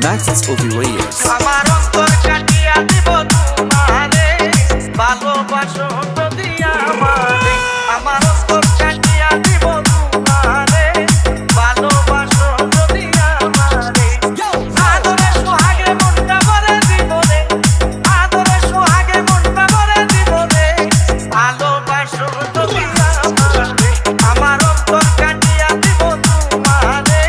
Maxis Obi Reyes. আমার অন্তর কাটিয়া দিব তোমারে, ভালোবাসো যদি আমারে। আমার অন্তর কাটিয়া দিব তোমারে, ভালোবাসো যদি আমারে। আদরে সোহাগে মনটা ভরে দিব রে, আদরে সোহাগে মনটা ভরে দিব রে, ভালোবাসো যদি আমারে। আমার অন্তর কাটিয়া দিব তোমারে।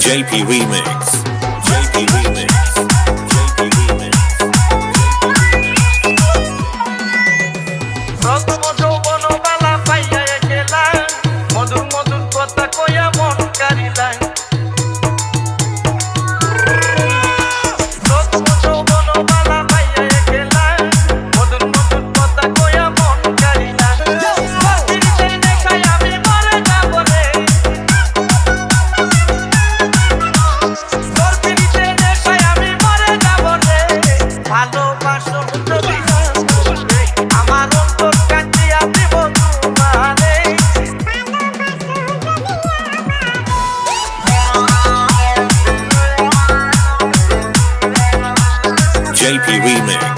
JP Remix. JP Remix. JP Remix. প্রথম যৌবন বালা পাইয়া গেলা, মধুর মধুর কথা কইয়া মন কারিলা। প্রথম যৌবন বালা পাইয়া গেলা, মধুর মধুর কথা কইয়া মন কারিলা। প্রতিদিন দেখাই আমি মরে যাব রে, প্রতিদিন দেখাই আমি মরে যাব রে, ভালোবাসো যদি আমারে। আমার অন্তর কাটিয়া দিব তোমারে। JP Remix.